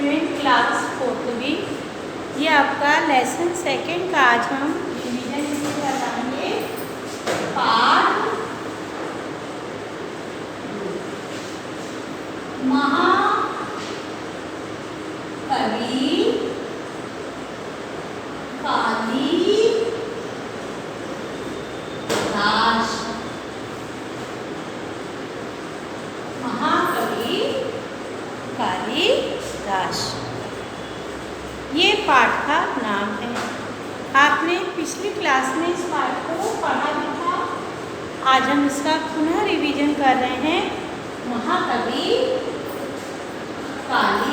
Student class 4वीं, ये आपका lesson second का आज हम रिवीजन कराएंगे। पाठ महाकवि कालिदास। महाकवि कालिदास ये पाठ का नाम है। आपने पिछली क्लास में इस पाठ को पढ़ा भी था। आज हम इसका पुनः रिवीजन कर रहे हैं। महाकवि कालिदास।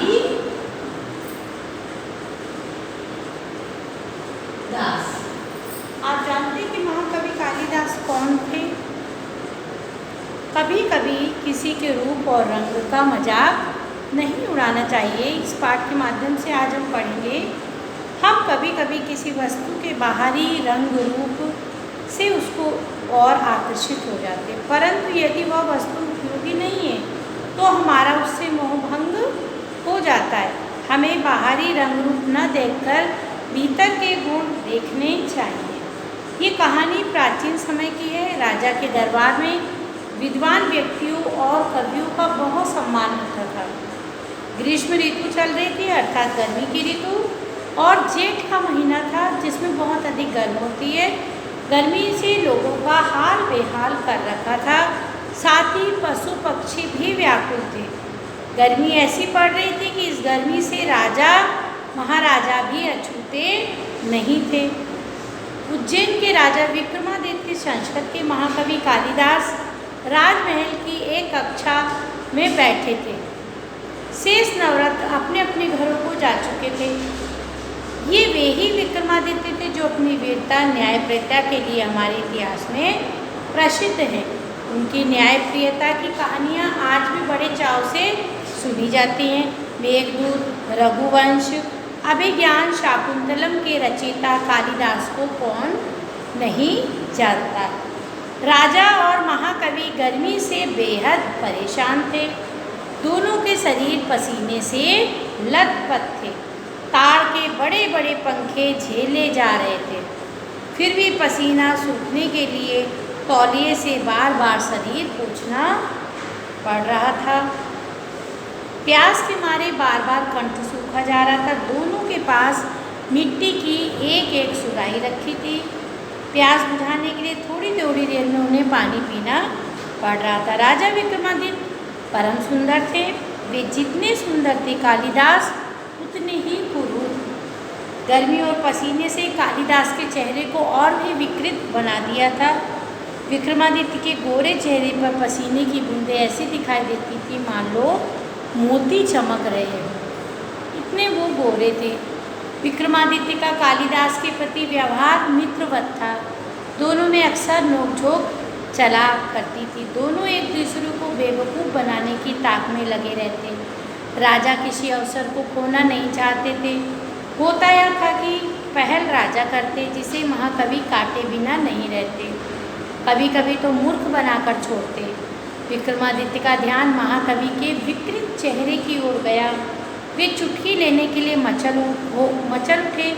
आप जानते हैं कि महाकवि कालिदास कौन थे? कभी कभी किसी के रूप और रंग का मजाक नहीं उड़ाना चाहिए। इस पाठ के माध्यम से आज हम पढ़ेंगे। हम कभी कभी किसी वस्तु के बाहरी रंग रूप से उसको और आकर्षित हो जाते हैं, परंतु यदि वह वस्तु उपयोगी नहीं है तो हमारा उससे मोहभंग हो जाता है। हमें बाहरी रंग रूप न देखकर भीतर के गुण देखने चाहिए। ये कहानी प्राचीन समय की है। राजा के दरबार में विद्वान व्यक्तियों और कवियों का बहुत सम्मान होता था। ग्रीष्म ऋतु चल रही थी, अर्थात गर्मी की ऋतु, और जेठ का महीना था जिसमें बहुत अधिक गर्म होती है। गर्मी से लोगों का हाल बेहाल कर रखा था, साथ ही पशु पक्षी भी व्याकुल थे। गर्मी ऐसी पड़ रही थी कि इस गर्मी से राजा महाराजा भी अछूते नहीं थे। उज्जैन के राजा विक्रमादित्य संस्कृत के महाकवि कालिदास राजमहल की एक कक्षा में बैठे थे। शेष नवरत्न अपने अपने घरों को जा चुके थे। ये वे ही विक्रमादित्य थे जो अपनी वीरता न्यायप्रियता के लिए हमारे इतिहास में प्रसिद्ध हैं। उनकी न्यायप्रियता की कहानियाँ आज भी बड़े चाव से सुनी जाती हैं। मेघदूत, रघुवंश, अभिज्ञान शाकुंतलम के रचयिता कालिदास को कौन नहीं जानता। राजा और महाकवि गर्मी से बेहद परेशान थे। दोनों के शरीर पसीने से लथपथ थे। ताड़ के बड़े बड़े पंखे झेले जा रहे थे, फिर भी पसीना सूखने के लिए तौलिए से बार बार शरीर पोंछना पड़ रहा था। प्यास के मारे बार बार कंठ सूखा जा रहा था। दोनों के पास मिट्टी की एक एक सुराही रखी थी। प्यास बुझाने के लिए थोड़ी थोड़ी देर में उन्हें पानी पीना पड़ रहा था। राजा विक्रमादित्य परम सुंदर थे। वे जितने सुंदर थे कालिदास उतने ही कुरूप। गर्मी और पसीने से कालिदास के चेहरे को और भी विकृत बना दिया था। विक्रमादित्य के गोरे चेहरे पर पसीने की बूंदें ऐसी दिखाई देती थी मान लो मोती चमक रहे हैं, इतने वो गोरे थे। विक्रमादित्य का कालिदास के प्रति व्यवहार मित्रवत था। दोनों में अक्सर नोकझोंक चला करती थी। दोनों एक दूसरे को बेवकूफ़ बनाने की ताक में लगे रहते। राजा किसी अवसर को खोना नहीं चाहते थे। होता यह था कि पहल राजा करते, जिसे महाकवि काटे बिना नहीं रहते। कभी कभी तो मूर्ख बनाकर छोड़ते। विक्रमादित्य का ध्यान महाकवि के विकृत चेहरे की ओर गया। वे चुटकी लेने के लिए मचल उठे।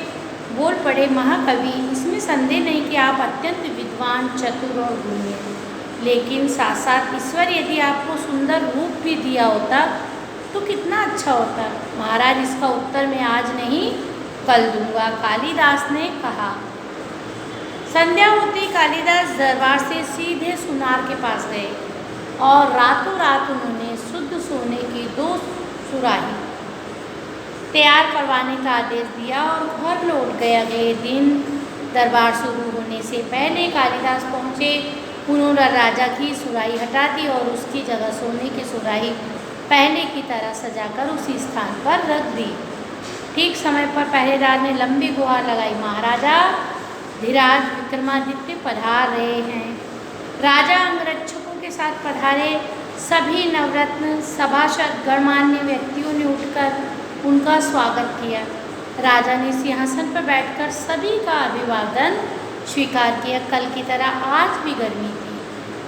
बोल पड़े, महाकवि, इसमें संदेह नहीं कि आप अत्यंत विद्वान, चतुर और गुणी हैं, लेकिन साथ साथ ईश्वर यदि आपको सुंदर रूप भी दिया होता तो कितना अच्छा होता। महाराज, इसका उत्तर मैं आज नहीं कल दूंगा, कालिदास ने कहा। संध्या होते कालिदास दरबार से सीधे सुनार के पास गए और रातों रात उन्होंने शुद्ध सोने की 2 सुराही तैयार करवाने का आदेश दिया और घर लौट गए। अगले दिन दरबार शुरू होने से पहले कालिदास पहुँचे। उन्होंने राजा की सुराही हटा दी और उसकी जगह सोने की सुराही पहले की तरह सजाकर उसी स्थान पर रख दी। ठीक समय पर पहरेदार ने लंबी गुहार लगाई, महाराजा धीराज, विक्रमादित्य पधार रहे हैं। राजा अंगरक्षकों के साथ पधारे। सभी नवरत्न सभासद गणमान्य व्यक्तियों ने उठकर उनका स्वागत किया। राजा ने सिंहासन पर बैठकर सभी का अभिवादन स्वीकार किया। कल की तरह आज भी गर्मी थी।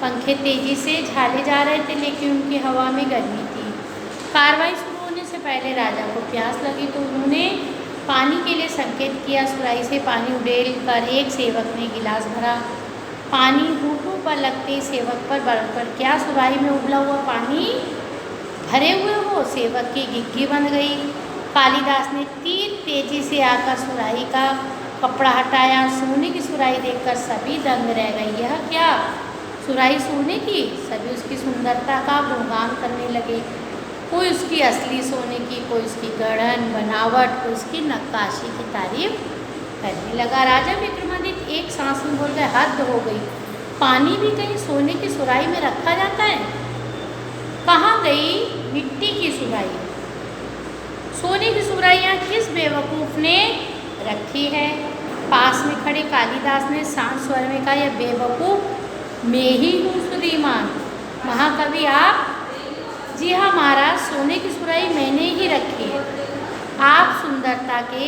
पंखे तेजी से झाले जा रहे थे, लेकिन उनकी हवा में गर्मी थी। कार्रवाई शुरू होने से पहले राजा को प्यास लगी तो उन्होंने पानी के लिए संकेत किया। सुराही से पानी उड़ेल कर एक सेवक ने गिलास भरा। पानी होठों पर लगते सेवक पर बढ़कर, क्या सुराही में उबला हुआ पानी भरे हुए हो? सेवक की घिघी बंध गई। कालिदास ने तीर तेजी से आकर सुराही का कपड़ा हटाया। सोने की सुराही देखकर सभी दंग रह गई। यह क्या? सुराही सोने की? सभी उसकी सुंदरता का गुणगान करने लगे। कोई उसकी असली सोने की, कोई उसकी गढ़न बनावट, कोई उसकी नक्काशी की तारीफ करने लगा। राजा विक्रमादित्य एक सांस में बोल गए, हद हो गई। पानी भी कहीं सोने की सुराही में रखा जाता है? कहाँ गई मिट्टी की सुराही? सोने की सुराही यहाँ किस बेवकूफ़ ने रखी है? पास में खड़े कालिदास ने शांत स्वर में कहा, यह बेवकूफ़ मैं ही हूँ श्रीमान। महाकवि आप? जी हाँ महाराज, सोने की सुराही मैंने ही रखी है। आप सुंदरता के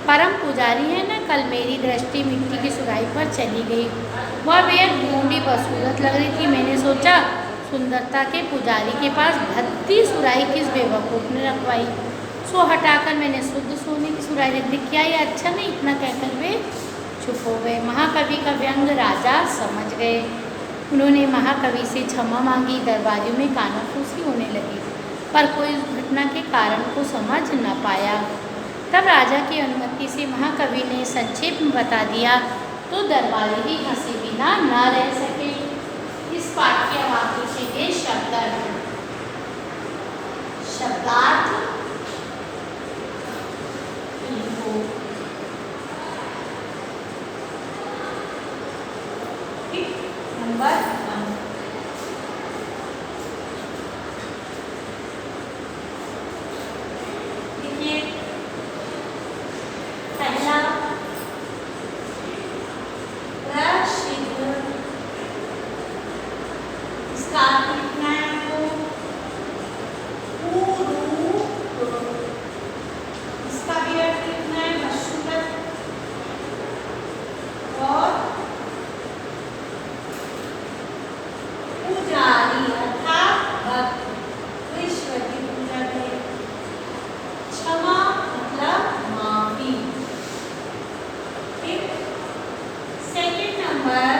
परम पुजारी हैं ना। कल मेरी दृष्टि मिट्टी की सुराही पर चली गई। वह बेहद ढूंढी बसूरत लग रही थी। मैंने सोचा, सुंदरता के पुजारी के पास भद्दी सुराही किस बेवकूफ़ ने रखवाई। सो हटाकर मैंने शुद्ध सोने की सुराही रख दी। क्या ये अच्छा नहीं? इतना कहकर वे चुप हो गए। महाकवि का व्यंग राजा समझ गए। उन्होंने महाकवि से क्षमा मांगी। दरबारियों में कानाफूसी होने लगी, पर कोई उस घटना के कारण को समझ न पाया। तब राजा की अनुमति से महाकवि ने संक्षेप में बता दिया तो दरबारी भी हंसे बिना न रह सके। इस पाठ के अब आप लिखेंगे शब्दार्थ। शब्दार्थ लिखो। नंबर 1, देखिए पहला प्रसिद्ध, इसका अर्थ लिखना है आपको कुरूप, इसका भी अर्थ लिखना है वशुवत और पुजारी अर्थात भक्त, ईश्वर की पूजा करे। क्षमा मतलब माफी। ठीक। सेकंड नंबर,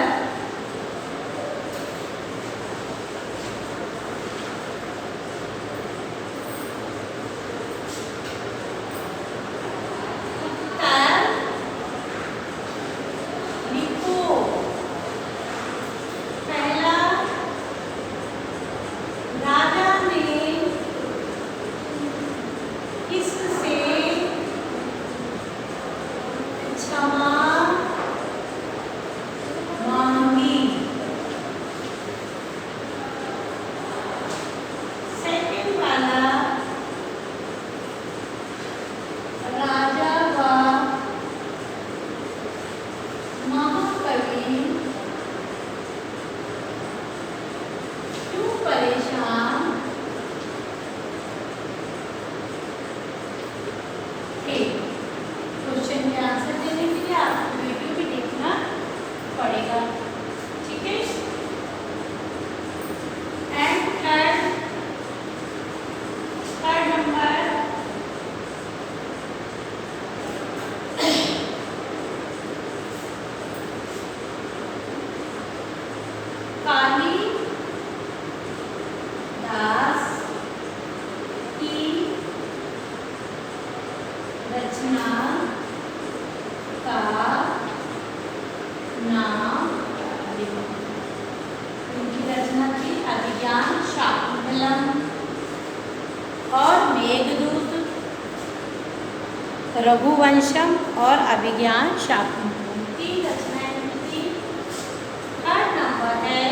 रचना का नाम लिखो। उनकी रचना थी अभिज्ञान शाकुंतलम और मेघदूत, रघुवंशम और अभिज्ञान शाकुंतलम, 3 रचनाएं थी। थर्ड नंबर है